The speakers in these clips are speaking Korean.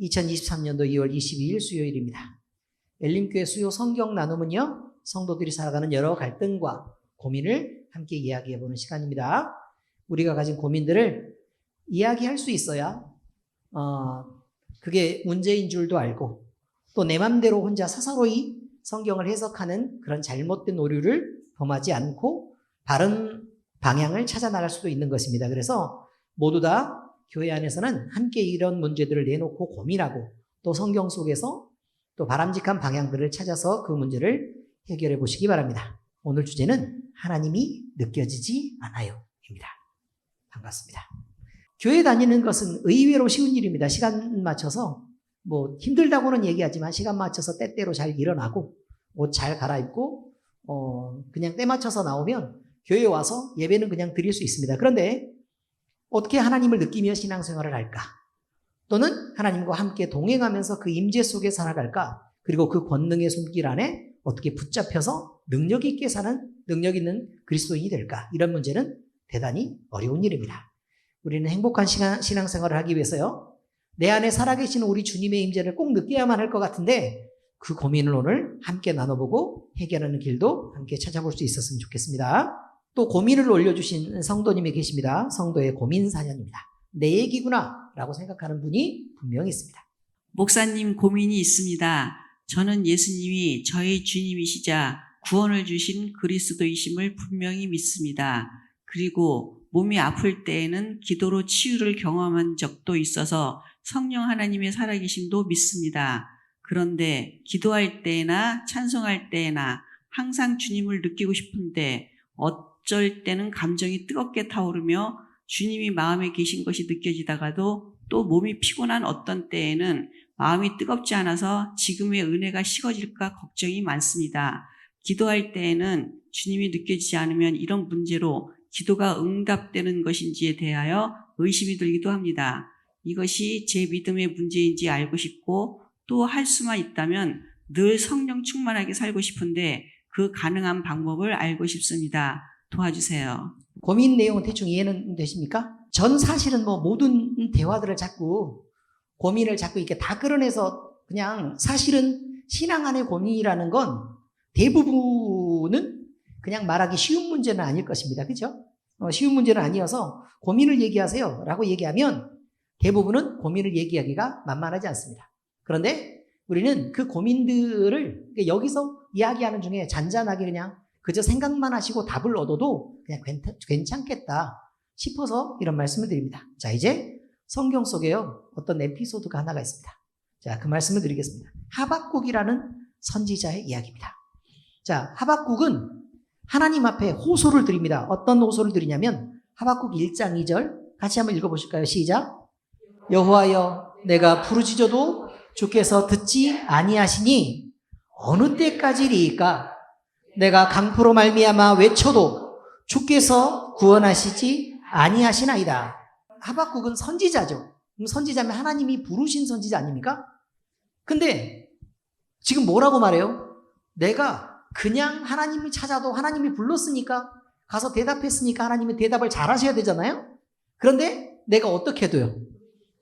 2023년도 2월 22일 수요일입니다. 엘림교회 수요 성경 나눔은요, 성도들이 살아가는 여러 갈등과 고민을 함께 이야기해보는 시간입니다. 우리가 가진 고민들을 이야기할 수 있어야 그게 문제인 줄도 알고, 또 내 맘대로 혼자 사사로이 성경을 해석하는 그런 잘못된 오류를 범하지 않고 바른 방향을 찾아 나갈 수도 있는 것입니다. 그래서 모두 다 교회 안에서는 함께 이런 문제들을 내놓고 고민하고, 또 성경 속에서 또 바람직한 방향들을 찾아서 그 문제를 해결해 보시기 바랍니다. 오늘 주제는 하나님이 느껴지지 않아요 입니다. 반갑습니다. 교회 다니는 것은 의외로 쉬운 일입니다. 시간 맞춰서, 힘들다고는 얘기하지만 시간 맞춰서 때때로 잘 일어나고 옷 잘 갈아입고 그냥 때 맞춰서 나오면 교회에 와서 예배는 그냥 드릴 수 있습니다. 그런데 어떻게 하나님을 느끼며 신앙생활을 할까? 또는 하나님과 함께 동행하면서 그 임재 속에 살아갈까? 그리고 그 권능의 손길 안에 어떻게 붙잡혀서 능력 있게 사는, 능력 있는 그리스도인이 될까? 이런 문제는 대단히 어려운 일입니다. 우리는 행복한 신앙생활을 하기 위해서요, 내 안에 살아계시는 우리 주님의 임재를 꼭 느껴야만 할 것 같은데, 그 고민을 오늘 함께 나눠보고 해결하는 길도 함께 찾아볼 수 있었으면 좋겠습니다. 또 고민을 올려주신 성도님이 계십니다. 성도의 고민 사연입니다. 내 얘기구나 라고 생각하는 분이 분명히 있습니다. 목사님, 고민이 있습니다. 저는 예수님이 저의 주님이시자 구원을 주신 그리스도이심을 분명히 믿습니다. 그리고 몸이 아플 때에는 기도로 치유를 경험한 적도 있어서 성령 하나님의 살아계심도 믿습니다. 그런데 기도할 때나 찬송할 때나 항상 주님을 느끼고 싶은데 어쩔 때는 감정이 뜨겁게 타오르며 주님이 마음에 계신 것이 느껴지다가도 또 몸이 피곤한 어떤 때에는 마음이 뜨겁지 않아서 지금의 은혜가 식어질까 걱정이 많습니다. 기도할 때에는 주님이 느껴지지 않으면 이런 문제로 기도가 응답되는 것인지에 대하여 의심이 들기도 합니다. 이것이 제 믿음의 문제인지 알고 싶고, 또 할 수만 있다면 늘 성령 충만하게 살고 싶은데 그 가능한 방법을 알고 싶습니다. 도와주세요. 고민 내용은 대충 이해는 되십니까? 전 사실은 모든 대화들을 자꾸 고민을 자꾸 이렇게 다 끌어내서, 그냥 사실은 신앙 안의 고민이라는 건 대부분은 그냥 말하기 쉬운 문제는 아닐 것입니다. 그죠? 쉬운 문제는 아니어서 고민을 얘기하세요 라고 얘기하면 대부분은 고민을 얘기하기가 만만하지 않습니다. 그런데 우리는 그 고민들을 여기서 이야기하는 중에 잔잔하게 그냥 그저 생각만 하시고 답을 얻어도 그냥 괜찮겠다 싶어서 이런 말씀을 드립니다. 자, 이제 성경 속에요, 어떤 에피소드가 하나가 있습니다. 자, 그 말씀을 드리겠습니다. 하박국이라는 선지자의 이야기입니다. 자, 하박국은 하나님 앞에 호소를 드립니다. 어떤 호소를 드리냐면 하박국 1장 2절 같이 한번 읽어보실까요? 시작. 여호와여, 내가 부르짖어도 주께서 듣지 아니하시니 어느 때까지리이까? 내가 강포로 말미암아 외쳐도 주께서 구원하시지 아니하시나이다. 하박국은 선지자죠. 선지자면 하나님이 부르신 선지자 아닙니까? 근데 지금 뭐라고 말해요? 내가 그냥 하나님이 찾아도 하나님이 불렀으니까, 가서 대답했으니까 하나님이 대답을 잘 하셔야 되잖아요? 그런데 내가 어떻게 해도요,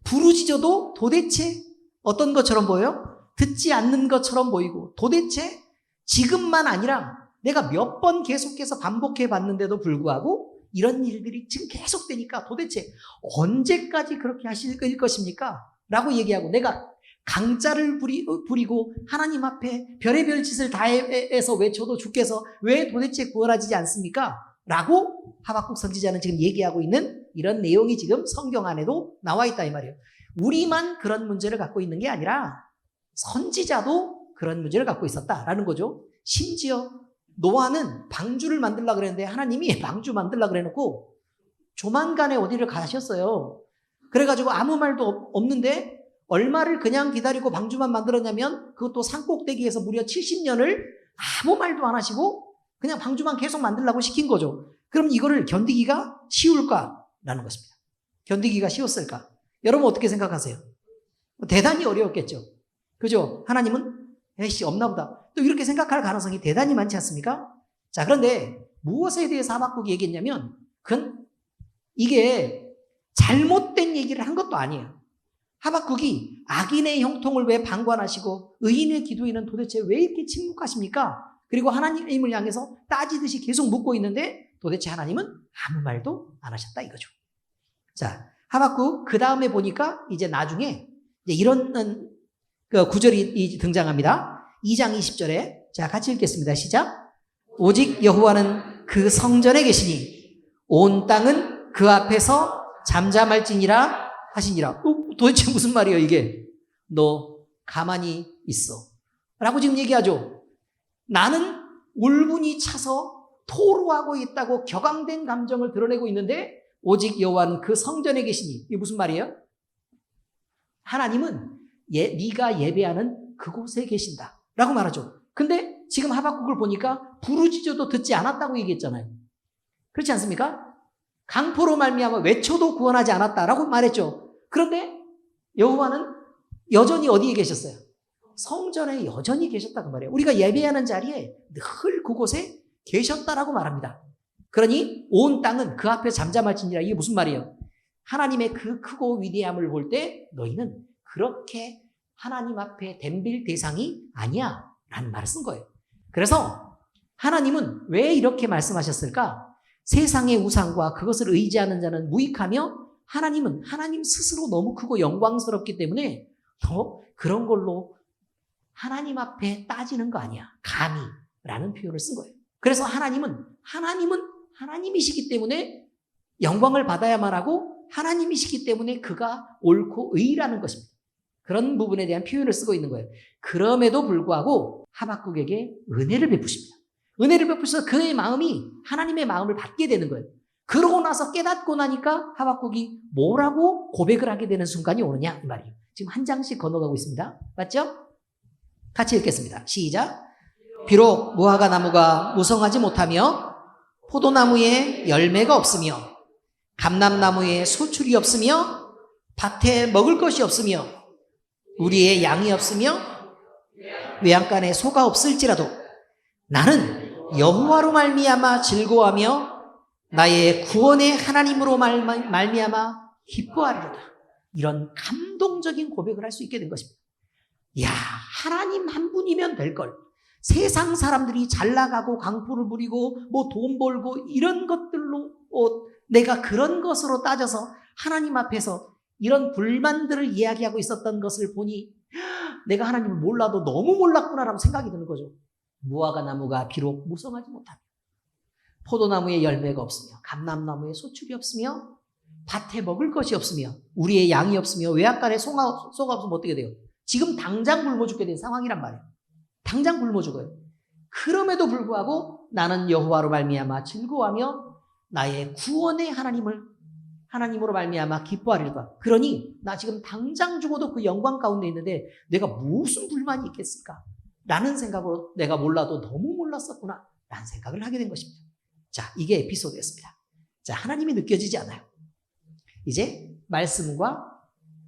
부르짖어도 도대체 어떤 것처럼 보여요? 듣지 않는 것처럼 보이고, 도대체 지금만 아니라 내가 몇 번 계속해서 반복해 봤는데도 불구하고 이런 일들이 지금 계속되니까 도대체 언제까지 그렇게 하실 것입니까? 라고 얘기하고, 내가 강짜를 부리고 하나님 앞에 별의별 짓을 다 해서 외쳐도 주께서 왜 도대체 구원하지 않습니까? 라고 하박국 선지자는 지금 얘기하고 있는 이런 내용이 지금 성경 안에도 나와 있다 이 말이에요. 우리만 그런 문제를 갖고 있는 게 아니라 선지자도 그런 문제를 갖고 있었다라는 거죠. 심지어 노아는 방주를 만들려고 그랬는데 하나님이 방주 만들려고 그래놓고 조만간에 어디를 가셨어요. 그래가지고 아무 말도 없는데 얼마를 그냥 기다리고 방주만 만들었냐면, 그것도 산꼭대기에서 무려 70년을 아무 말도 안 하시고 그냥 방주만 계속 만들려고 시킨 거죠. 그럼 이거를 견디기가 쉬울까라는 것입니다. 견디기가 쉬웠을까? 여러분 어떻게 생각하세요? 대단히 어려웠겠죠. 그죠? 하나님은 에이씨 없나 보다, 또 이렇게 생각할 가능성이 대단히 많지 않습니까? 자, 그런데 무엇에 대해서 하박국이 얘기했냐면, 이게 잘못된 얘기를 한 것도 아니에요. 하박국이 악인의 형통을 왜 방관하시고 의인의 기도에는 도대체 왜 이렇게 침묵하십니까? 그리고 하나님을 향해서 따지듯이 계속 묻고 있는데 도대체 하나님은 아무 말도 안 하셨다 이거죠. 자, 하박국 그 다음에 보니까 이제 나중에 이제 이런 그 구절이 등장합니다. 2장 20절에 자 같이 읽겠습니다. 시작. 오직 여호와는 그 성전에 계시니 온 땅은 그 앞에서 잠잠할지니라 하시니라. 도대체 무슨 말이에요 이게? 너 가만히 있어 라고 지금 얘기하죠. 나는 울분이 차서 토로하고 있다고 격앙된 감정을 드러내고 있는데 오직 여호와는 그 성전에 계시니. 이게 무슨 말이에요? 하나님은 네가 예배하는 그곳에 계신다 라고 말하죠. 근데 지금 하박국을 보니까 부르짖어도 듣지 않았다고 얘기했잖아요. 그렇지 않습니까? 강포로 말미암아 외쳐도 구원하지 않았다라고 말했죠. 그런데 여호와는 여전히 어디에 계셨어요? 성전에 여전히 계셨다고 말해요. 우리가 예배하는 자리에 늘 그곳에 계셨다라고 말합니다. 그러니 온 땅은 그 앞에 잠잠할지니라. 이게 무슨 말이에요? 하나님의 그 크고 위대함을 볼 때 너희는 그렇게 하나님 앞에 덤빌 대상이 아니야 라는 말을 쓴 거예요. 그래서 하나님은 왜 이렇게 말씀하셨을까? 세상의 우상과 그것을 의지하는 자는 무익하며 하나님은 하나님 스스로 너무 크고 영광스럽기 때문에 너 그런 걸로 하나님 앞에 따지는 거 아니야. 감히 라는 표현을 쓴 거예요. 그래서 하나님은 하나님이시기 때문에 영광을 받아야만 하고 하나님이시기 때문에 그가 옳고 의라는 것입니다. 그런 부분에 대한 표현을 쓰고 있는 거예요. 그럼에도 불구하고 하박국에게 은혜를 베푸십니다. 은혜를 베푸셔서 그의 마음이 하나님의 마음을 받게 되는 거예요. 그러고 나서 깨닫고 나니까 하박국이 뭐라고 고백을 하게 되는 순간이 오느냐 이 말이에요. 지금 한 장씩 건너가고 있습니다. 맞죠? 같이 읽겠습니다. 시작. 비록 무화과 나무가 무성하지 못하며 포도나무에 열매가 없으며 감람나무에 소출이 없으며 밭에 먹을 것이 없으며 우리의 양이 없으며 외양간에 소가 없을지라도 나는 여호와로 말미암아 즐거워하며 나의 구원의 하나님으로 말미암아 기뻐하리로다. 이런 감동적인 고백을 할 수 있게 된 것입니다. 야, 하나님 한 분이면 될 걸. 세상 사람들이 잘 나가고 강포를 부리고 뭐 돈 벌고 이런 것들로 내가 그런 것으로 따져서 하나님 앞에서 이런 불만들을 이야기하고 있었던 것을 보니 내가 하나님을 몰라도 너무 몰랐구나라고 생각이 드는 거죠. 무화과 나무가 비록 무성하지 못하며 포도나무에 열매가 없으며 감람나무에 소출이 없으며 밭에 먹을 것이 없으며 우리의 양이 없으며 외양간에 소가 없으면 어떻게 돼요? 지금 당장 굶어 죽게 된 상황이란 말이에요. 당장 굶어 죽어요. 그럼에도 불구하고 나는 여호와로 말미암아 즐거워하며 나의 구원의 하나님으로 말미암아 기뻐하리로다. 그러니 나 지금 당장 죽어도 그 영광 가운데 있는데 내가 무슨 불만이 있겠을까? 라는 생각으로 내가 몰라도 너무 몰랐었구나 라는 생각을 하게 된 것입니다. 자, 이게 에피소드였습니다. 자, 하나님이 느껴지지 않아요. 이제 말씀과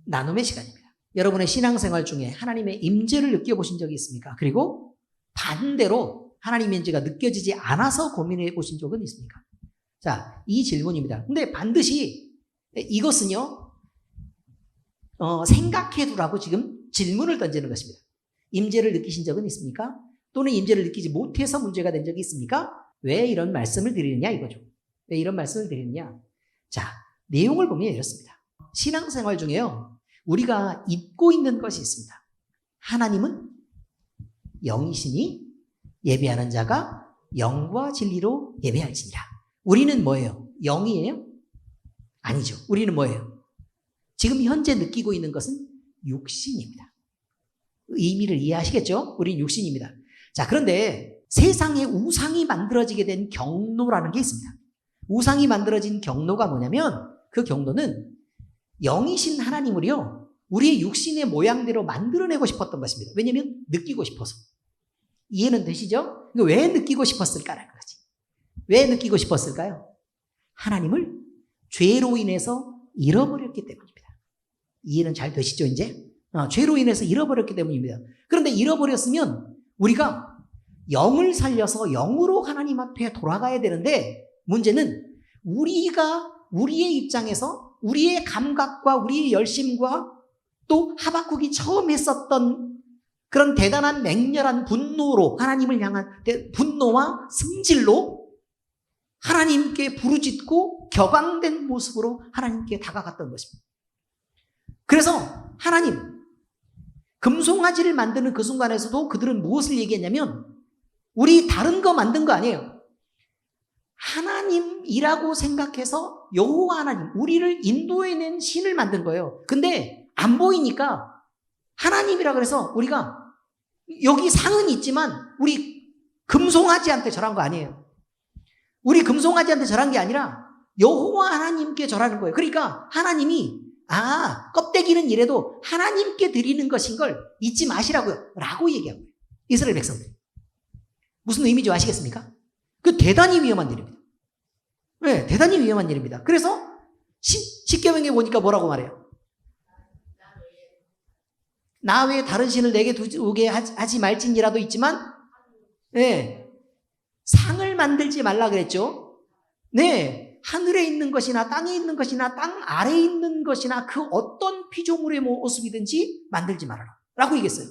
나눔의 시간입니다. 여러분의 신앙생활 중에 하나님의 임재를 느껴보신 적이 있습니까? 그리고 반대로 하나님의 임재가 느껴지지 않아서 고민해 보신 적은 있습니까? 자, 이 질문입니다. 근데 반드시 이것은요, 생각해 두라고 지금 질문을 던지는 것입니다. 임재를 느끼신 적은 있습니까? 또는 임재를 느끼지 못해서 문제가 된 적이 있습니까? 왜 이런 말씀을 드리느냐 이거죠. 왜 이런 말씀을 드리느냐? 자, 내용을 보면 이렇습니다. 신앙생활 중에요, 우리가 잊고 있는 것이 있습니다. 하나님은 영이시니 예배하는 자가 영과 진리로 예배할지니라. 우리는 뭐예요? 영이에요? 아니죠. 우리는 뭐예요? 지금 현재 느끼고 있는 것은 육신입니다. 의미를 이해하시겠죠? 우린 육신입니다. 자, 그런데 세상에 우상이 만들어지게 된 경로라는 게 있습니다. 우상이 만들어진 경로가 뭐냐면 그 경로는 영이신 하나님을요, 우리의 육신의 모양대로 만들어내고 싶었던 것입니다. 왜냐하면 느끼고 싶어서. 이해는 되시죠? 왜 느끼고 싶었을까라는 거지. 왜 느끼고 싶었을까요? 하나님을 죄로 인해서 잃어버렸기 때문입니다. 이해는 잘 되시죠, 이제? 죄로 인해서 잃어버렸기 때문입니다. 그런데 잃어버렸으면 우리가 영을 살려서 영으로 하나님 앞에 돌아가야 되는데 문제는 우리가 우리의 입장에서 우리의 감각과 우리의 열심과 또 하박국이 처음 했었던 그런 대단한 맹렬한 분노로 하나님을 향한 분노와 승질로 하나님께 부르짖고 격앙된 모습으로 하나님께 다가갔던 것입니다. 그래서 하나님, 금송아지를 만드는 그 순간에서도 그들은 무엇을 얘기했냐면 우리 다른 거 만든 거 아니에요. 하나님이라고 생각해서 여호와 하나님, 우리를 인도해낸 신을 만든 거예요. 근데 안 보이니까 하나님이라 그래서 우리가 여기 상은 있지만 우리 금송아지한테 절한 거 아니에요. 우리 금송아지한테 절한 게 아니라 여호와 하나님께 절하는 거예요. 그러니까 하나님이 껍데기는 이래도 하나님께 드리는 것인 걸 잊지 마시라고요 라고 얘기한 거예요. 이스라엘 백성들. 무슨 의미인지 아시겠습니까? 그 대단히 위험한 일입니다. 네, 대단히 위험한 일입니다. 그래서 십계명에 보니까 뭐라고 말해요? 나 외에 다른 신을 내게 두게 하지 말지니라도 있지만, 네, 상을 만들지 말라 그랬죠. 네, 하늘에 있는 것이나 땅에 있는 것이나 땅 아래에 있는 것이나 그 어떤 피조물의 모습이든지 만들지 말아라 라고 얘기했어요.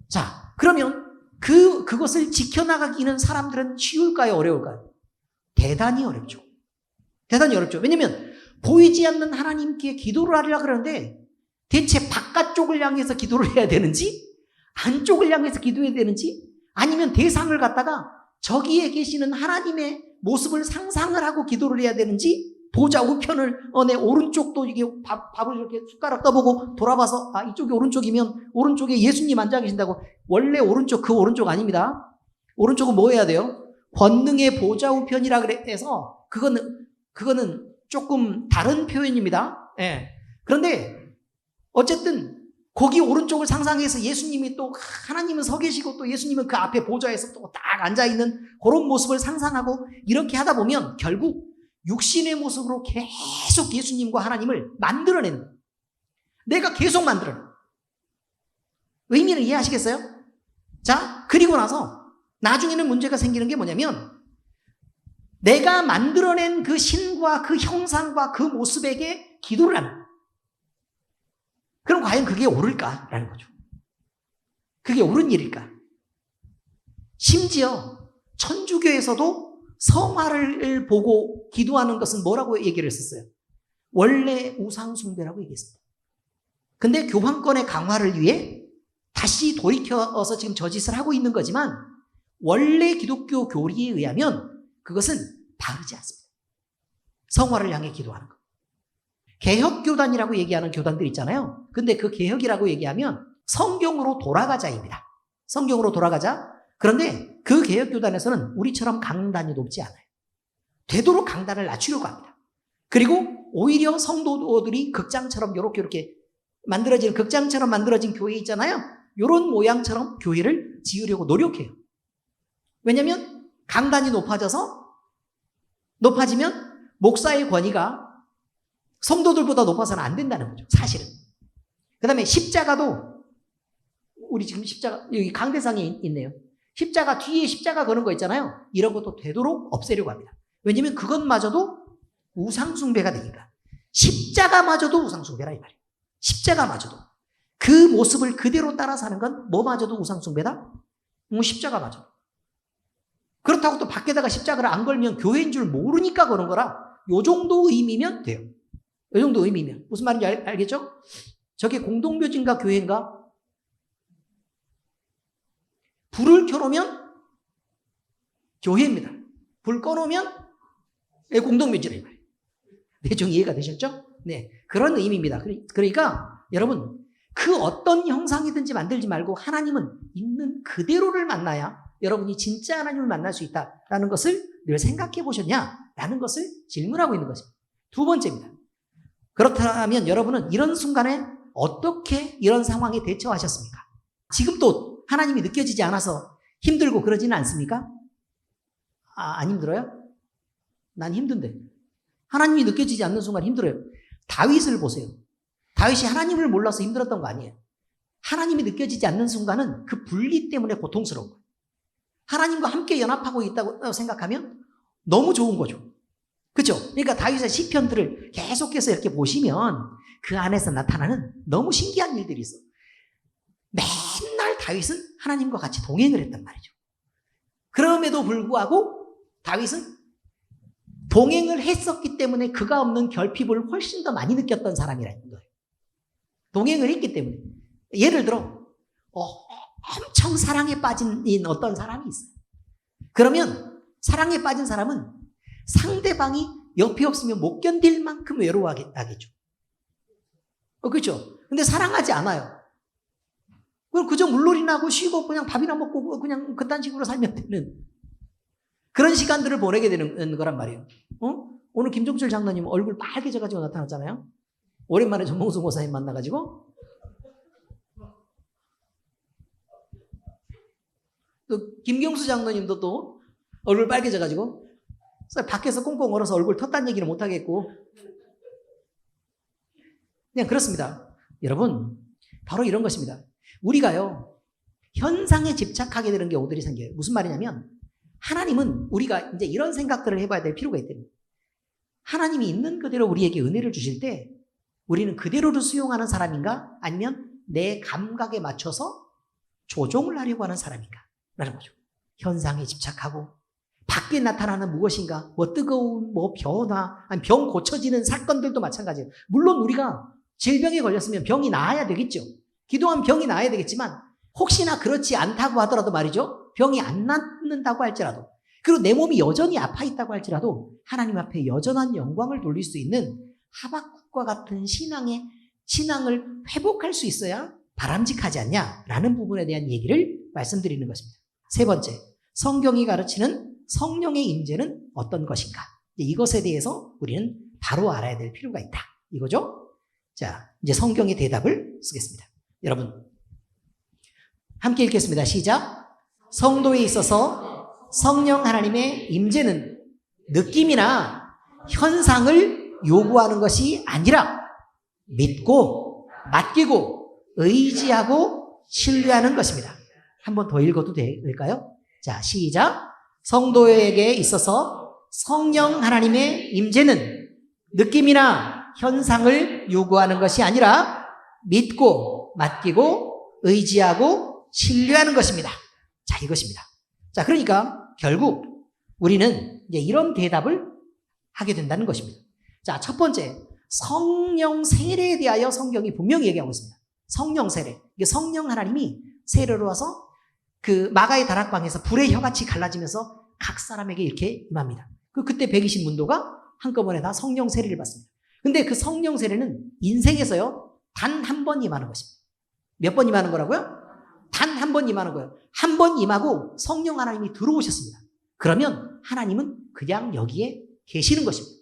자, 그러면 그것을 지켜나가기는 사람들은 쉬울까요? 어려울까요? 대단히 어렵죠. 대단히 어렵죠. 왜냐면 보이지 않는 하나님께 기도를 하려고 그러는데 대체 바깥쪽을 향해서 기도를 해야 되는지 안쪽을 향해서 기도해야 되는지 아니면 대상을 갖다가 저기에 계시는 하나님의 모습을 상상을 하고 기도를 해야 되는지 보좌 우편을 내 오른쪽도 이게 밥을 이렇게 숟가락 떠보고 돌아봐서 이쪽이 오른쪽이면 오른쪽에 예수님 앉아 계신다고. 원래 오른쪽 그 오른쪽 아닙니다. 오른쪽은 뭐 해야 돼요? 권능의 보좌 우편이라 그래서 그거는 조금 다른 표현입니다. 예. 그런데 어쨌든 거기 오른쪽을 상상해서 예수님이 또 하나님은 서 계시고 또 예수님은 그 앞에 보좌에서 또 딱 앉아있는 그런 모습을 상상하고 이렇게 하다 보면 결국 육신의 모습으로 계속 예수님과 하나님을 만들어내는 거예요. 내가 계속 만들어내는 거예요. 의미를 이해하시겠어요? 자, 그리고 나서 나중에는 문제가 생기는 게 뭐냐면 내가 만들어낸 그 신과 그 형상과 그 모습에게 기도를 하는 거예요. 그럼 과연 그게 옳을까라는 거죠. 그게 옳은 일일까? 심지어 천주교에서도 성화를 보고 기도하는 것은 뭐라고 얘기를 했었어요? 원래 우상숭배라고 얘기했습니다. 근데 교황권의 강화를 위해 다시 돌이켜서 지금 저 짓을 하고 있는 거지만 원래 기독교 교리에 의하면 그것은 바르지 않습니다. 성화를 향해 기도하는 것. 개혁교단이라고 얘기하는 교단들 있잖아요. 근데 그 개혁이라고 얘기하면 성경으로 돌아가자입니다. 성경으로 돌아가자. 그런데 그 개혁교단에서는 우리처럼 강단이 높지 않아요. 되도록 강단을 낮추려고 합니다. 그리고 오히려 성도들이 극장처럼 이렇게 만들어진 극장처럼 만들어진 교회 있잖아요. 이런 모양처럼 교회를 지으려고 노력해요. 왜냐하면 강단이 높아지면 목사의 권위가 성도들보다 높아서는 안 된다는 거죠. 사실은. 그 다음에 십자가도 우리 지금 십자가 여기 강대상에 있네요. 십자가 뒤에 십자가 거는 거 있잖아요. 이런 것도 되도록 없애려고 합니다. 왜냐하면 그것마저도 우상숭배가 되니까. 십자가마저도 우상숭배라 이 말이에요. 십자가마저도. 그 모습을 그대로 따라 사는 건 뭐마저도 우상숭배다? 십자가마저. 그렇다고 또 밖에다가 십자가를 안 걸면 교회인 줄 모르니까 그런 거라 요 정도 의미면 돼요. 요 정도 의미면. 무슨 말인지 알겠죠? 저게 공동묘지인가 교회인가? 불을 켜놓으면 교회입니다. 불 꺼놓으면 공동묘지라 이 말이에요. 대충 이해가 되셨죠? 네, 그런 의미입니다. 그러니까 여러분 그 어떤 형상이든지 만들지 말고 하나님은 있는 그대로를 만나야 여러분이 진짜 하나님을 만날 수 있다라는 것을 늘 생각해 보셨냐라는 것을 질문하고 있는 것입니다. 두 번째입니다. 그렇다면 여러분은 이런 순간에 어떻게 이런 상황에 대처하셨습니까? 지금 또 하나님이 느껴지지 않아서 힘들고 그러지는 않습니까? 안 힘들어요? 난 힘든데. 하나님이 느껴지지 않는 순간 힘들어요. 다윗을 보세요. 다윗이 하나님을 몰라서 힘들었던 거 아니에요. 하나님이 느껴지지 않는 순간은 그 분리 때문에 고통스러운 거예요. 하나님과 함께 연합하고 있다고 생각하면 너무 좋은 거죠. 그렇죠? 그러니까 다윗의 시편들을 계속해서 이렇게 보시면 그 안에서 나타나는 너무 신기한 일들이 있어. 맨날 다윗은 하나님과 같이 동행을 했단 말이죠. 그럼에도 불구하고 다윗은 동행을 했었기 때문에 그가 없는 결핍을 훨씬 더 많이 느꼈던 사람이라는 거예요. 동행을 했기 때문에. 예를 들어 엄청 사랑에 빠진 어떤 사람이 있어요. 그러면 사랑에 빠진 사람은 상대방이 옆에 없으면 못 견딜 만큼 외로워하겠죠. 그렇죠? 근데 사랑하지 않아요. 그럼 그저 물놀이나 하고 쉬고 그냥 밥이나 먹고 그냥 그딴 식으로 살면 되는 그런 시간들을 보내게 되는 거란 말이에요. 오늘 김종철 장로님 얼굴 빨개져가지고 나타났잖아요. 오랜만에 전봉수 목사님 만나가지고. 또 김경수 장로님도 또 얼굴 빨개져가지고 밖에서 꽁꽁 얼어서 얼굴 텄다는 얘기를 못하겠고. 그냥 그렇습니다. 여러분, 바로 이런 것입니다. 우리가요, 현상에 집착하게 되는 경우들이 생겨요. 무슨 말이냐면, 하나님은 우리가 이제 이런 생각들을 해봐야 될 필요가 있대요. 하나님이 있는 그대로 우리에게 은혜를 주실 때, 우리는 그대로를 수용하는 사람인가? 아니면 내 감각에 맞춰서 조종을 하려고 하는 사람인가? 라는 거죠. 현상에 집착하고, 밖에 나타나는 무엇인가, 뜨거운, 변화, 아니 병 고쳐지는 사건들도 마찬가지예요. 물론 우리가 질병에 걸렸으면 병이 나아야 되겠죠. 기도하면 병이 나아야 되겠지만, 혹시나 그렇지 않다고 하더라도 말이죠. 병이 안 낫는다고 할지라도, 그리고 내 몸이 여전히 아파 있다고 할지라도, 하나님 앞에 여전한 영광을 돌릴 수 있는 하박국과 같은 신앙을 회복할 수 있어야 바람직하지 않냐라는 부분에 대한 얘기를 말씀드리는 것입니다. 세 번째, 성경이 가르치는 성령의 임재는 어떤 것인가? 이것에 대해서 우리는 바로 알아야 될 필요가 있다. 이거죠? 자, 이제 성경의 대답을 쓰겠습니다. 여러분, 함께 읽겠습니다. 시작. 성도에 있어서 성령 하나님의 임재는 느낌이나 현상을 요구하는 것이 아니라 믿고 맡기고 의지하고 신뢰하는 것입니다. 한 번 더 읽어도 될까요? 자, 시작. 성도에게 있어서 성령 하나님의 임재는 느낌이나 현상을 요구하는 것이 아니라 믿고 맡기고 의지하고 신뢰하는 것입니다. 자, 이것입니다. 자, 그러니까 결국 우리는 이제 이런 대답을 하게 된다는 것입니다. 자, 첫 번째, 성령 세례에 대하여 성경이 분명히 얘기하고 있습니다. 성령 세례. 이게 성령 하나님이 세례로 와서 그 마가의 다락방에서 불의 혀같이 갈라지면서 각 사람에게 이렇게 임합니다. 그때 120문도가 한꺼번에 다 성령 세례를 받습니다. 근데 그 성령 세례는 인생에서요, 단 한 번 임하는 것입니다. 몇 번 임하는 거라고요? 단 한 번 임하는 거예요. 한 번 임하고 성령 하나님이 들어오셨습니다. 그러면 하나님은 그냥 여기에 계시는 것입니다.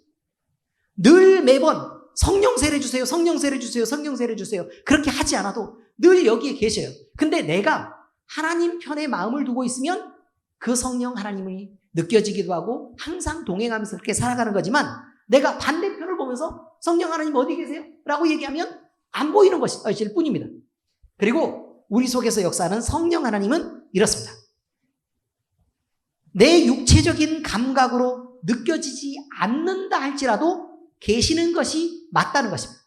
늘 매번 성령 세례 주세요, 성령 세례 주세요, 성령 세례 주세요. 그렇게 하지 않아도 늘 여기에 계셔요. 근데 내가 하나님 편에 마음을 두고 있으면 그 성령 하나님이 느껴지기도 하고 항상 동행하면서 그렇게 살아가는 거지만, 내가 반대편을 보면서 성령 하나님 어디 계세요? 라고 얘기하면 안 보이는 것일 뿐입니다. 그리고 우리 속에서 역사하는 성령 하나님은 이렇습니다. 내 육체적인 감각으로 느껴지지 않는다 할지라도 계시는 것이 맞다는 것입니다.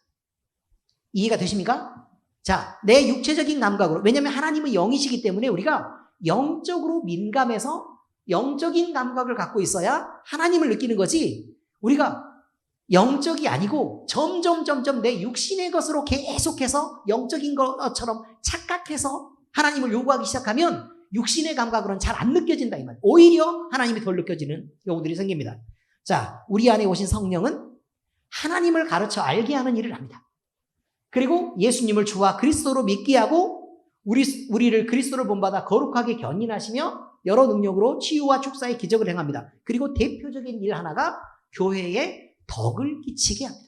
이해가 되십니까? 자, 내 육체적인 감각으로, 왜냐하면 하나님은 영이시기 때문에 우리가 영적으로 민감해서 영적인 감각을 갖고 있어야 하나님을 느끼는 거지, 우리가 영적이 아니고 점점 내 육신의 것으로 계속해서 영적인 것처럼 착각해서 하나님을 요구하기 시작하면 육신의 감각으로는 잘 안 느껴진다 이 말. 오히려 하나님이 덜 느껴지는 경우들이 생깁니다. 자, 우리 안에 오신 성령은 하나님을 가르쳐 알게 하는 일을 합니다. 그리고 예수님을 주와 그리스도로 믿게 하고 우리를 그리스도로 본받아 거룩하게 견인하시며 여러 능력으로 치유와 축사의 기적을 행합니다. 그리고 대표적인 일 하나가 교회에 덕을 끼치게 합니다.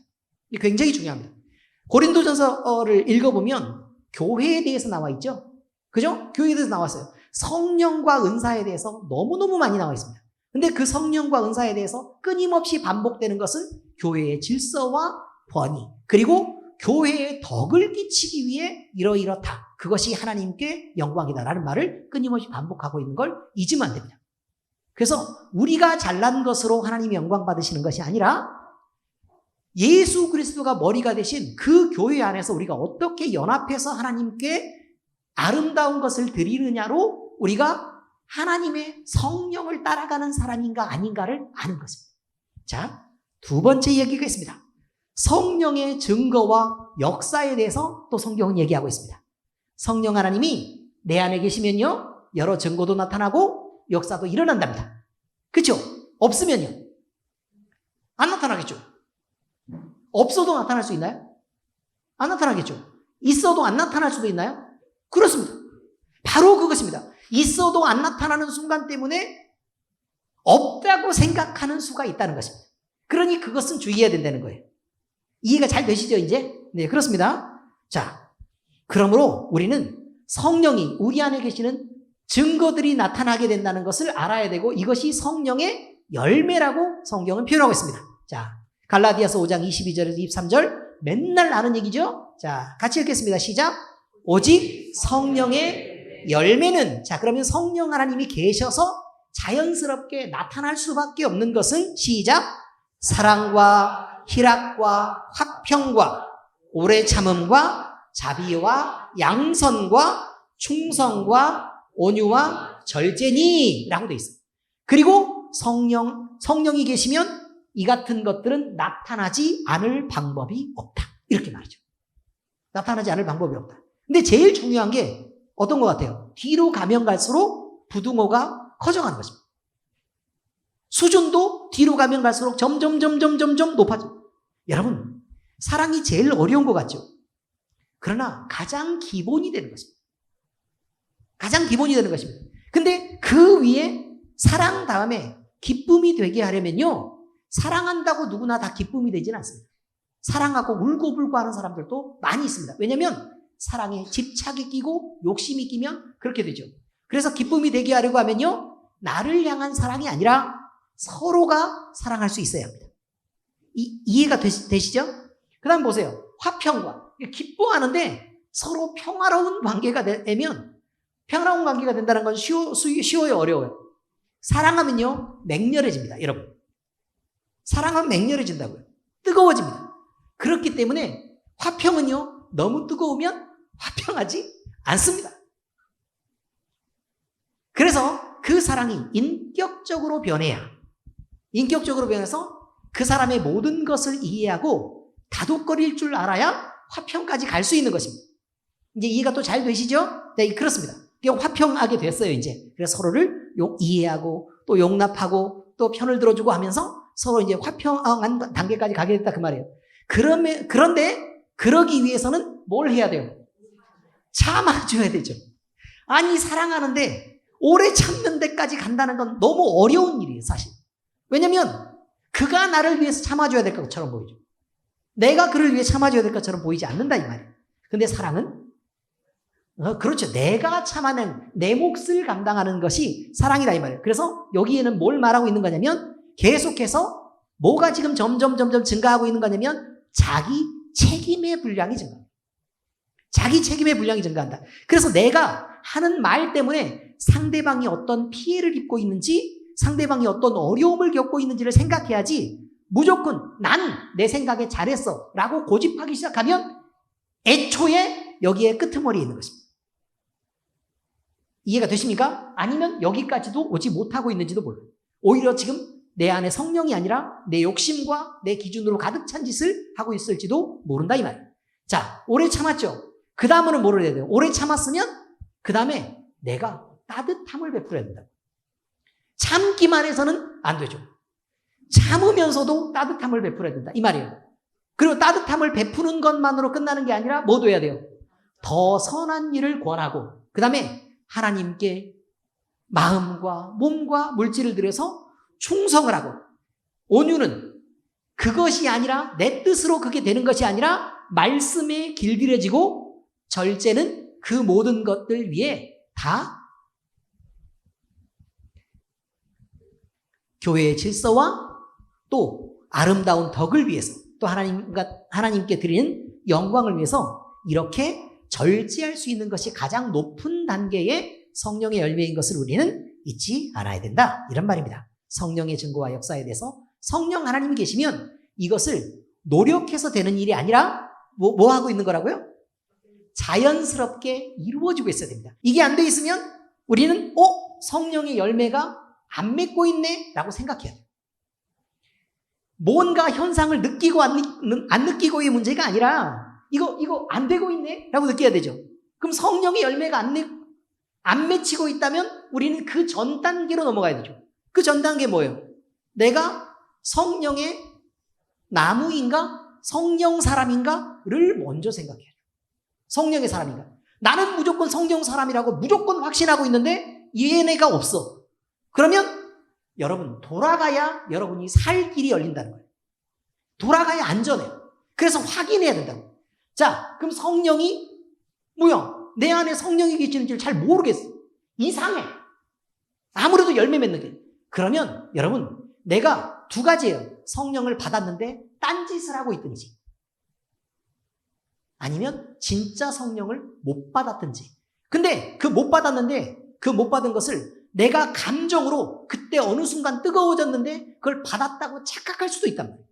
이게 굉장히 중요합니다. 고린도전서를 읽어보면 교회에 대해서 나와 있죠. 그죠? 교회에 대해서 나왔어요. 성령과 은사에 대해서 너무너무 많이 나와 있습니다. 근데 그 성령과 은사에 대해서 끊임없이 반복되는 것은 교회의 질서와 권위, 그리고 교회에 덕을 끼치기 위해 이렇다. 그것이 하나님께 영광이다라는 말을 끊임없이 반복하고 있는 걸 잊으면 안 됩니다. 그래서 우리가 잘난 것으로 하나님이 영광 받으시는 것이 아니라 예수 그리스도가 머리가 되신 그 교회 안에서 우리가 어떻게 연합해서 하나님께 아름다운 것을 드리느냐로 우리가 하나님의 성령을 따라가는 사람인가 아닌가를 아는 것입니다. 자, 두 번째 얘기가 있습니다. 성령의 증거와 역사에 대해서 또 성경은 얘기하고 있습니다. 성령 하나님이 내 안에 계시면요, 여러 증거도 나타나고 역사도 일어난답니다. 그렇죠? 없으면요, 안 나타나겠죠. 없어도 나타날 수 있나요? 안 나타나겠죠. 있어도 안 나타날 수도 있나요? 그렇습니다. 바로 그것입니다. 있어도 안 나타나는 순간 때문에 없다고 생각하는 수가 있다는 것입니다. 그러니 그것은 주의해야 된다는 거예요. 이해가 잘 되시죠, 이제? 네, 그렇습니다. 자, 그러므로 우리는 성령이 우리 안에 계시는 증거들이 나타나게 된다는 것을 알아야 되고, 이것이 성령의 열매라고 성경은 표현하고 있습니다. 자, 갈라디아서 5장 22절에서 23절 맨날 아는 얘기죠? 자, 같이 읽겠습니다. 시작. 오직 성령의 열매는, 자, 그러면 성령 하나님이 계셔서 자연스럽게 나타날 수밖에 없는 것은, 시작, 사랑과 희락과 화평과 오래 참음과 자비와 양선과 충성과 온유와 절제니 라고 되어 있어요. 그리고 성령이 계시면 이 같은 것들은 나타나지 않을 방법이 없다, 이렇게 말이죠. 나타나지 않을 방법이 없다. 근데 제일 중요한 게 어떤 것 같아요? 뒤로 가면 갈수록 부등호가 커져가는 것입니다. 수준도 뒤로 가면 갈수록 점점 높아져요. 여러분, 사랑이 제일 어려운 것 같죠? 그러나 가장 기본이 되는 것입니다. 가장 기본이 되는 것입니다. 근데 그 위에 사랑 다음에 기쁨이 되게 하려면요, 사랑한다고 누구나 다 기쁨이 되지는 않습니다. 사랑하고 울고불고 하는 사람들도 많이 있습니다. 왜냐하면 사랑에 집착이 끼고 욕심이 끼면 그렇게 되죠. 그래서 기쁨이 되게 하려고 하면요, 나를 향한 사랑이 아니라 서로가 사랑할 수 있어야 합니다. 이해가 되시죠? 그 다음 보세요. 화평과, 기뻐하는데 서로 평화로운 관계가 되면, 평화로운 관계가 된다는 건 쉬워요, 어려워요? 사랑하면요, 맹렬해집니다, 여러분. 사랑하면 맹렬해진다고요. 뜨거워집니다. 그렇기 때문에 화평은요, 너무 뜨거우면 화평하지 않습니다. 그래서 그 사랑이 인격적으로 변해서 그 사람의 모든 것을 이해하고 다독거릴 줄 알아야 화평까지 갈 수 있는 것입니다. 이제 이해가 또 잘 되시죠? 네, 그렇습니다. 화평하게 됐어요, 이제. 그래서 서로를 이해하고 또 용납하고 또 편을 들어주고 하면서 서로 이제 화평한 단계까지 가게 됐다, 그 말이에요. 그런데 그러기 위해서는 뭘 해야 돼요? 참아줘야 되죠. 아니, 사랑하는데 오래 참는 데까지 간다는 건 너무 어려운 일이에요, 사실. 왜냐면 그가 나를 위해서 참아줘야 될 것처럼 보이죠. 내가 그를 위해 참아줘야 될 것처럼 보이지 않는다, 이 말이에요. 근데 사랑은 그렇죠. 내가 참아낸 내 몫을 감당하는 것이 사랑이다, 이 말이에요. 그래서 여기에는 뭘 말하고 있는 거냐면, 계속해서 뭐가 지금 점점 증가하고 있는 거냐면 자기 책임의 분량이 증가합니다. 자기 책임의 분량이 증가한다. 그래서 내가 하는 말 때문에 상대방이 어떤 피해를 입고 있는지, 상대방이 어떤 어려움을 겪고 있는지를 생각해야지, 무조건 난 내 생각에 잘했어 라고 고집하기 시작하면 애초에 여기에 끄트머리에 있는 것입니다. 이해가 되십니까? 아니면 여기까지도 오지 못하고 있는지도 몰라요. 오히려 지금 내 안에 성령이 아니라 내 욕심과 내 기준으로 가득 찬 짓을 하고 있을지도 모른다, 이 말이에요. 자, 오래 참았죠? 그 다음은 뭐를 해야 돼요? 오래 참았으면 그 다음에 내가 따뜻함을 베풀어야 된다. 참기만 해서는 안 되죠. 참으면서도 따뜻함을 베풀어야 된다, 이 말이에요. 그리고 따뜻함을 베푸는 것만으로 끝나는 게 아니라 뭐도 해야 돼요? 더 선한 일을 권하고, 그 다음에 하나님께 마음과 몸과 물질을 들여서 충성을 하고, 온유는 그것이 아니라 내 뜻으로 그게 되는 것이 아니라 말씀에 길들여지고, 절제는 그 모든 것들 위에 다 교회의 질서와 또 아름다운 덕을 위해서, 또 하나님께 드리는 영광을 위해서 이렇게 절제할 수 있는 것이 가장 높은 단계의 성령의 열매인 것을 우리는 잊지 않아야 된다, 이런 말입니다. 성령의 증거와 역사에 대해서 성령 하나님이 계시면 이것을 노력해서 되는 일이 아니라 뭐 하고 있는 거라고요? 자연스럽게 이루어지고 있어야 됩니다. 이게 안 돼 있으면 우리는 성령의 열매가 안 맺고 있네 라고 생각해야 돼요. 뭔가 현상을 느끼고 안 느끼고의 문제가 아니라 이거 안 되고 있네 라고 느껴야 되죠. 그럼 성령의 열매가 안 맺히고 있다면 우리는 그 전 단계로 넘어가야 되죠. 그 전 단계 뭐예요? 내가 성령의 나무인가? 성령 사람인가?를 먼저 생각해야 돼요. 성령의 사람인가? 나는 무조건 성령 사람이라고 무조건 확신하고 있는데 얘네가 없어. 그러면 여러분 돌아가야 여러분이 살 길이 열린다는 거예요. 돌아가야 안전해요. 그래서 확인해야 된다고. 자, 그럼 성령이 뭐야? 내 안에 성령이 계시는지를 잘 모르겠어. 이상해. 아무래도 열매 맺는 게. 그러면 여러분 내가 두 가지예요. 성령을 받았는데 딴짓을 하고 있든지 아니면 진짜 성령을 못 받았든지. 근데 그 못 받았는데 그 못 받은 것을 내가 감정으로 그때 어느 순간 뜨거워졌는데 그걸 받았다고 착각할 수도 있단 말이에요.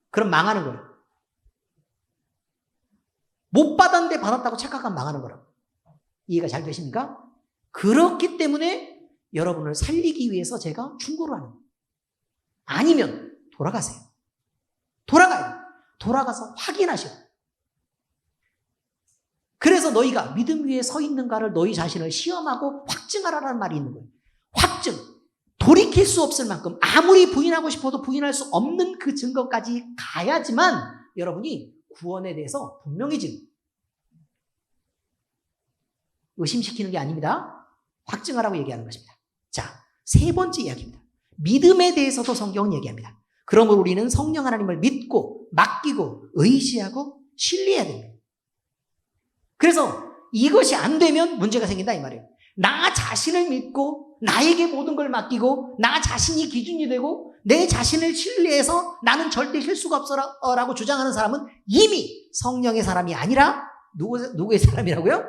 그럼 망하는 거예요. 못 받았는데 받았다고 착각하면 망하는 거라고. 이해가 잘 되십니까? 그렇기 때문에 여러분을 살리기 위해서 제가 충고를 하는 거예요. 아니면 돌아가세요. 돌아가요. 돌아가서 확인하셔요. 그래서 너희가 믿음 위에 서 있는가를 너희 자신을 시험하고 확증하라는 말이 있는 거예요. 확증. 돌이킬 수 없을 만큼 아무리 부인하고 싶어도 부인할 수 없는 그 증거까지 가야지만 여러분이 구원에 대해서 분명해지는 거예요. 의심시키는 게 아닙니다. 확증하라고 얘기하는 것입니다. 자, 세 번째 이야기입니다. 믿음에 대해서도 성경은 얘기합니다. 그러므로 우리는 성령 하나님을 믿고 맡기고 의지하고 신뢰해야 됩니다. 그래서 이것이 안 되면 문제가 생긴다 이 말이에요. 나 자신을 믿고 나에게 모든 걸 맡기고 나 자신이 기준이 되고 내 자신을 신뢰해서 나는 절대 실수가 없어라고 주장하는 사람은 이미 성령의 사람이 아니라 누구의 사람이라고요?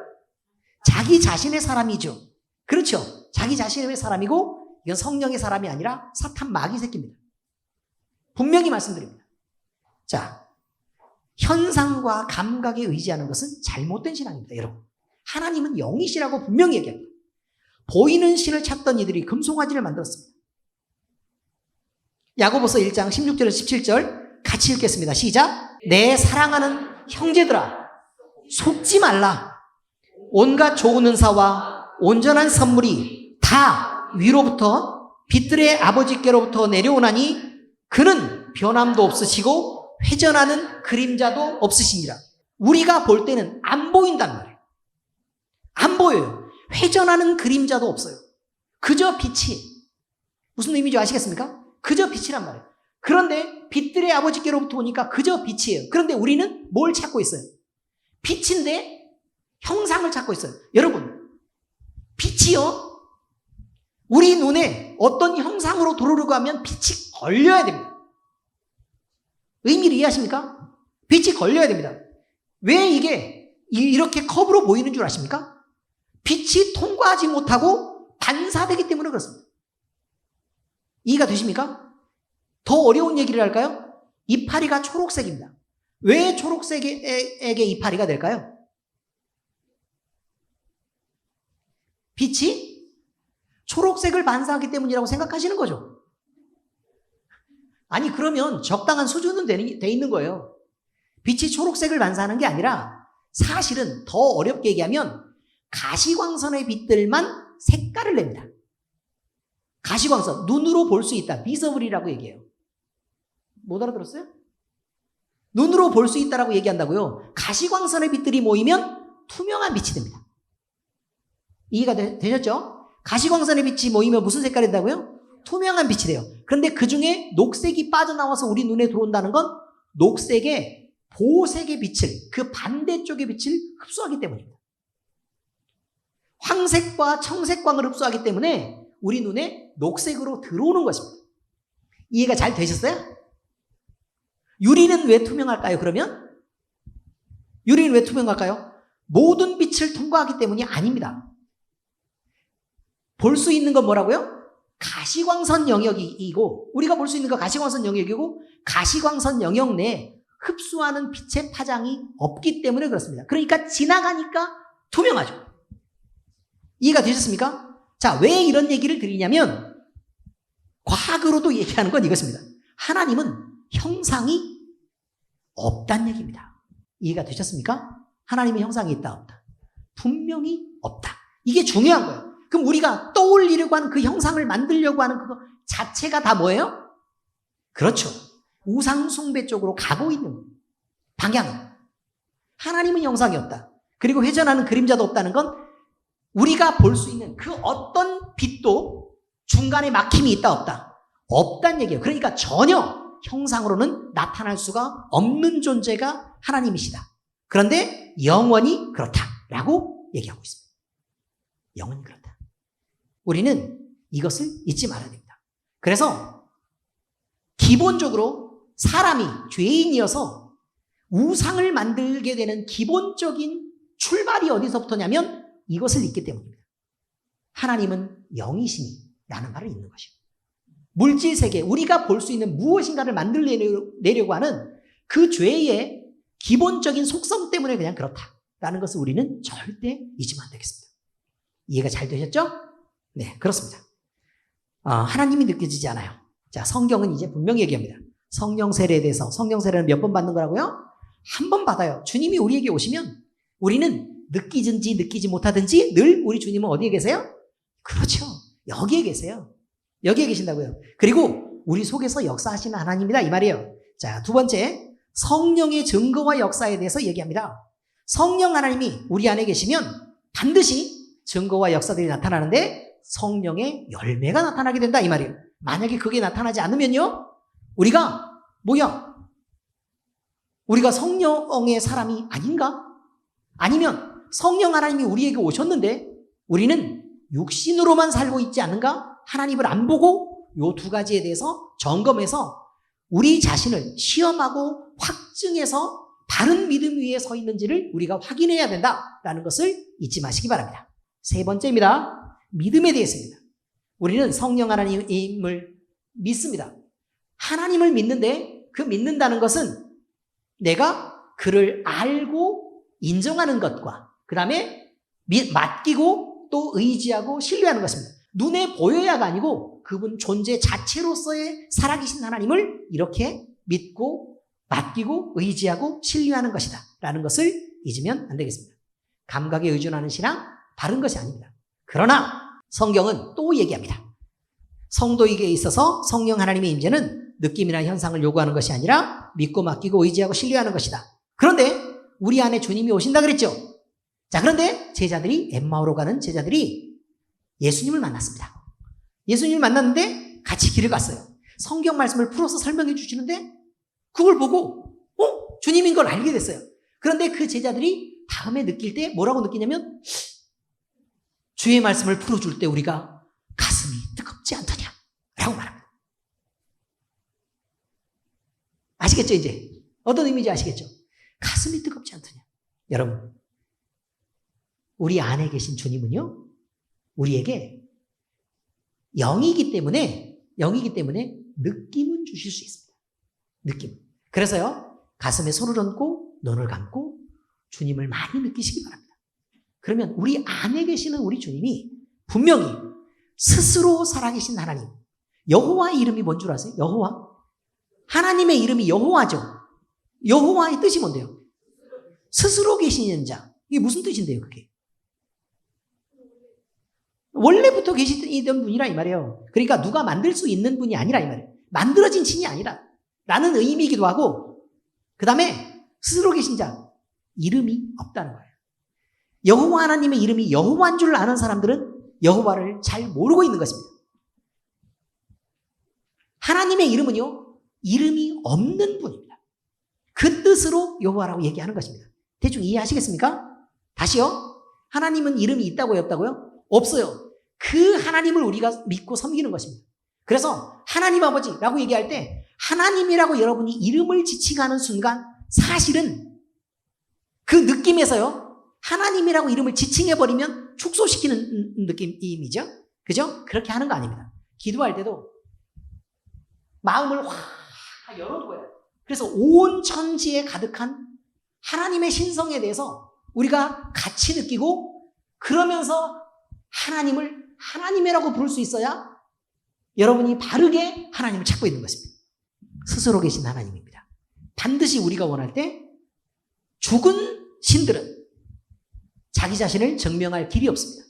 자기 자신의 사람이죠. 그렇죠. 자기 자신의 사람이고 이건 성령의 사람이 아니라 사탄 마귀 새끼입니다. 분명히 말씀드립니다. 자, 현상과 감각에 의지하는 것은 잘못된 신앙입니다. 여러분, 하나님은 영이시라고 분명히 얘기합니다. 보이는 신을 찾던 이들이 금송아지를 만들었습니다. 야고보서 1장 16절에서 17절 같이 읽겠습니다. 시작. 내 사랑하는 형제들아 속지 말라. 온갖 좋은 은사와 온전한 선물이 다 위로부터 빛들의 아버지께로부터 내려오나니 그는 변함도 없으시고 회전하는 그림자도 없으시니라. 우리가 볼 때는 안 보인단 말이에요. 안 보여요. 회전하는 그림자도 없어요. 그저 빛이. 무슨 의미인지 아시겠습니까? 그저 빛이란 말이에요. 그런데 빛들의 아버지께로부터 오니까 그저 빛이에요. 그런데 우리는 뭘 찾고 있어요? 빛인데 형상을 찾고 있어요. 여러분, 빛이요. 우리 눈에 어떤 형상으로 들어오려고 하면 빛이 걸려야 됩니다. 의미를 이해하십니까? 빛이 걸려야 됩니다. 왜 이게 이렇게 컵으로 보이는 줄 아십니까? 빛이 통과하지 못하고 반사되기 때문에 그렇습니다. 이해가 되십니까? 더 어려운 얘기를 할까요? 이파리가 초록색입니다. 왜 초록색에게 이파리가 될까요? 빛이 초록색을 반사하기 때문이라고 생각하시는 거죠. 아니 그러면 적당한 수준은 돼 있는 거예요. 빛이 초록색을 반사하는 게 아니라 사실은 더 어렵게 얘기하면 가시광선의 빛들만 색깔을 냅니다. 가시광선, 눈으로 볼 수 있다. 비서블이라고 얘기해요. 못 알아들었어요? 눈으로 볼 수 있다라고 얘기한다고요. 가시광선의 빛들이 모이면 투명한 빛이 됩니다. 이해가 되셨죠? 가시광선의 빛이 모이면 무슨 색깔이 된다고요? 투명한 빛이 돼요. 그런데 그 중에 녹색이 빠져나와서 우리 눈에 들어온다는 건 녹색의 보색의 빛을, 그 반대쪽의 빛을 흡수하기 때문입니다. 황색과 청색광을 흡수하기 때문에 우리 눈에 녹색으로 들어오는 것입니다. 이해가 잘 되셨어요? 유리는 왜 투명할까요, 그러면? 유리는 왜 투명할까요? 모든 빛을 통과하기 때문이 아닙니다. 볼 수 있는 건 뭐라고요? 가시광선 영역이고 우리가 볼 수 있는 거 가시광선 영역이고 가시광선 영역 내에 흡수하는 빛의 파장이 없기 때문에 그렇습니다. 그러니까 지나가니까 투명하죠. 이해가 되셨습니까? 자, 왜 이런 얘기를 드리냐면 과학으로도 얘기하는 건 이것입니다. 하나님은 형상이 없다는 얘기입니다. 이해가 되셨습니까? 하나님의 형상이 있다 없다? 분명히 없다. 이게 중요한 거예요. 그럼 우리가 떠올리려고 하는 그 형상을 만들려고 하는 그거 자체가 다 뭐예요? 그렇죠. 우상 숭배 쪽으로 가고 있는 방향은. 하나님은 형상이 없다. 그리고 회전하는 그림자도 없다는 건 우리가 볼 수 있는 그 어떤 빛도 중간에 막힘이 있다 없다? 없다는 얘기예요. 그러니까 전혀 형상으로는 나타날 수가 없는 존재가 하나님이시다. 그런데 영원히 그렇다라고 얘기하고 있습니다. 영원히 그렇다. 우리는 이것을 잊지 말아야 됩니다. 그래서 기본적으로 사람이 죄인이어서 우상을 만들게 되는 기본적인 출발이 어디서부터냐면 이것을 잊기 때문입니다. 하나님은 영이시니라는 말을 잊는 것이고 물질 세계, 우리가 볼 수 있는 무엇인가를 만들려고 하는 그 죄의 기본적인 속성 때문에 그냥 그렇다라는 것을 우리는 절대 잊으면 안 되겠습니다. 이해가 잘 되셨죠? 네, 그렇습니다. 하나님이 느껴지지 않아요. 자, 성경은 이제 분명히 얘기합니다. 성령 세례에 대해서, 성령 세례는 몇 번 받는 거라고요? 한 번 받아요. 주님이 우리에게 오시면 우리는 느끼든지 느끼지 못하든지 늘 우리 주님은 어디에 계세요? 그렇죠. 여기에 계세요. 여기에 계신다고요. 그리고 우리 속에서 역사하시는 하나님이다 이 말이에요. 자, 두 번째, 성령의 증거와 역사에 대해서 얘기합니다. 성령 하나님이 우리 안에 계시면 반드시 증거와 역사들이 나타나는데 성령의 열매가 나타나게 된다 이 말이에요. 만약에 그게 나타나지 않으면요, 우리가 우리가 성령의 사람이 아닌가? 아니면 성령 하나님이 우리에게 오셨는데 우리는 육신으로만 살고 있지 않은가? 하나님을 안 보고 이 두 가지에 대해서 점검해서 우리 자신을 시험하고 확증해서 바른 믿음 위에 서 있는지를 우리가 확인해야 된다라는 것을 잊지 마시기 바랍니다. 세 번째입니다. 믿음에 대해서입니다. 우리는 성령 하나님을 믿습니다. 하나님을 믿는데 그 믿는다는 것은 내가 그를 알고 인정하는 것과 그 다음에 맡기고 또 의지하고 신뢰하는 것입니다. 눈에 보여야가 아니고 그분 존재 자체로서의 살아계신 하나님을 이렇게 믿고 맡기고 의지하고 신뢰하는 것이다 라는 것을 잊으면 안 되겠습니다. 감각에 의존하는 신앙 바른 것이 아닙니다. 그러나 성경은 또 얘기합니다. 성도에게 있어서 성령 하나님의 임재는 느낌이나 현상을 요구하는 것이 아니라 믿고 맡기고 의지하고 신뢰하는 것이다. 그런데 우리 안에 주님이 오신다 그랬죠. 자, 그런데 제자들이 엠마오로 가는 제자들이 예수님을 만났습니다. 예수님을 만났는데 같이 길을 갔어요. 성경 말씀을 풀어서 설명해 주시는데 그걸 보고 주님인 걸 알게 됐어요. 그런데 그 제자들이 다음에 느낄 때 뭐라고 느끼냐면 주의 말씀을 풀어줄 때 우리가 가슴이 뜨겁지 않더냐 라고 말합니다. 아시겠죠 이제? 어떤 의미인지 아시겠죠? 가슴이 뜨겁지 않더냐. 여러분, 우리 안에 계신 주님은요, 우리에게 영이기 때문에 느낌은 주실 수 있습니다. 느낌. 그래서요, 가슴에 손을 얹고 눈을 감고 주님을 많이 느끼시기 바랍니다. 그러면 우리 안에 계시는 우리 주님이 분명히 스스로 살아계신 하나님, 여호와의 이름이 뭔 줄 아세요? 여호와? 하나님의 이름이 여호와죠. 여호와의 뜻이 뭔데요? 스스로 계시는 자. 이게 무슨 뜻인데요, 그게? 원래부터 계시던 분이라 이 말이에요. 그러니까 누가 만들 수 있는 분이 아니라 이 말이에요. 만들어진 신이 아니라 라는 의미이기도 하고, 그 다음에 스스로 계신 자, 이름이 없다는 거예요. 여호와 하나님의 이름이 여호와인 줄 아는 사람들은 여호와를 잘 모르고 있는 것입니다. 하나님의 이름은요, 이름이 없는 분입니다. 그 뜻으로 여호와라고 얘기하는 것입니다. 대충 이해하시겠습니까? 다시요. 하나님은 이름이 있다고요, 없다고요? 없어요. 그 하나님을 우리가 믿고 섬기는 것입니다. 그래서 하나님 아버지라고 얘기할 때 하나님이라고 여러분이 이름을 지칭하는 순간 사실은 그 느낌에서요, 하나님이라고 이름을 지칭해버리면 축소시키는 느낌이죠. 그죠? 그렇게 하는 거 아닙니다. 기도할 때도 마음을 확 열어둬야 돼요. 그래서 온 천지에 가득한 하나님의 신성에 대해서 우리가 같이 느끼고 그러면서 하나님을 하나님이라고 부를 수 있어야 여러분이 바르게 하나님을 찾고 있는 것입니다. 스스로 계신 하나님입니다. 반드시 우리가 원할 때 죽은 신들은 자기 자신을 증명할 길이 없습니다.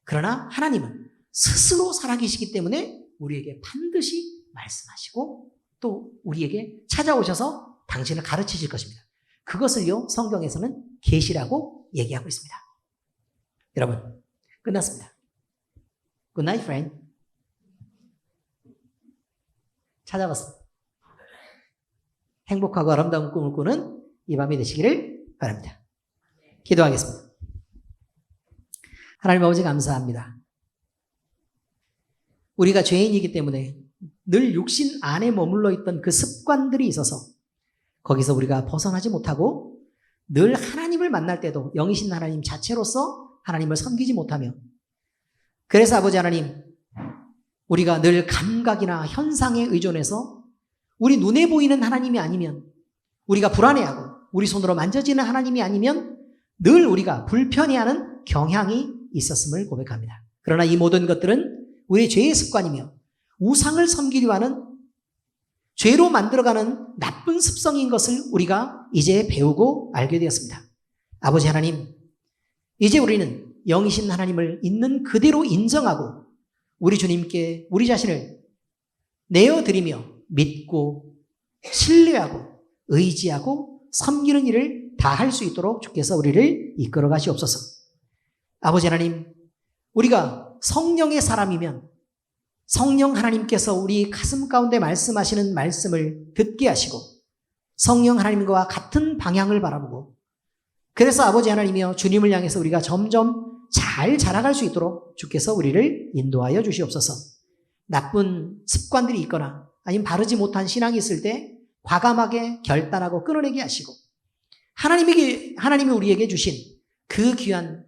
그러나 하나님은 스스로 살아계시기 때문에 우리에게 반드시 말씀하시고 또 우리에게 찾아오셔서 당신을 가르치실 것입니다. 그것을요 성경에서는 계시라고 얘기하고 있습니다. 여러분 끝났습니다. Good night, friend. 찾아봤습니다. 행복하고 아름다운 꿈을 꾸는 이 밤이 되시기를 바랍니다. 기도하겠습니다. 하나님 아버지 감사합니다. 우리가 죄인이기 때문에 늘 육신 안에 머물러 있던 그 습관들이 있어서 거기서 우리가 벗어나지 못하고 늘 하나님을 만날 때도 영이신 하나님 자체로서 하나님을 섬기지 못하며 그래서 아버지 하나님 우리가 늘 감각이나 현상에 의존해서 우리 눈에 보이는 하나님이 아니면 우리가 불안해하고 우리 손으로 만져지는 하나님이 아니면 늘 우리가 불편해하는 경향이 있었음을 고백합니다. 그러나 이 모든 것들은 우리의 죄의 습관이며 우상을 섬기려 하는 죄로 만들어가는 나쁜 습성인 것을 우리가 이제 배우고 알게 되었습니다. 아버지 하나님, 이제 우리는 영이신 하나님을 있는 그대로 인정하고 우리 주님께 우리 자신을 내어드리며 믿고 신뢰하고 의지하고 섬기는 일을 다 할 수 있도록 주께서 우리를 이끌어 가시옵소서. 아버지 하나님, 우리가 성령의 사람이면 성령 하나님께서 우리 가슴 가운데 말씀하시는 말씀을 듣게 하시고 성령 하나님과 같은 방향을 바라보고 그래서 아버지 하나님이여 주님을 향해서 우리가 점점 잘 자라갈 수 있도록 주께서 우리를 인도하여 주시옵소서. 나쁜 습관들이 있거나 아니면 바르지 못한 신앙이 있을 때 과감하게 결단하고 끊어내게 하시고 하나님이 우리에게 주신 그 귀한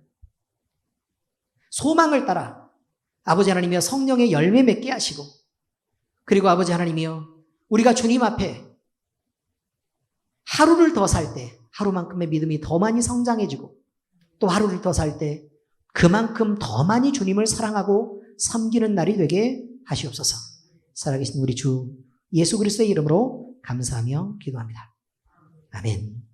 소망을 따라 아버지 하나님이여 성령의 열매 맺게 하시고 그리고 아버지 하나님이여 우리가 주님 앞에 하루를 더 살 때 하루만큼의 믿음이 더 많이 성장해지고 또 하루를 더 살 때 그만큼 더 많이 주님을 사랑하고 섬기는 날이 되게 하시옵소서. 살아계신 우리 주 예수 그리스도의 이름으로 감사하며 기도합니다. 아멘.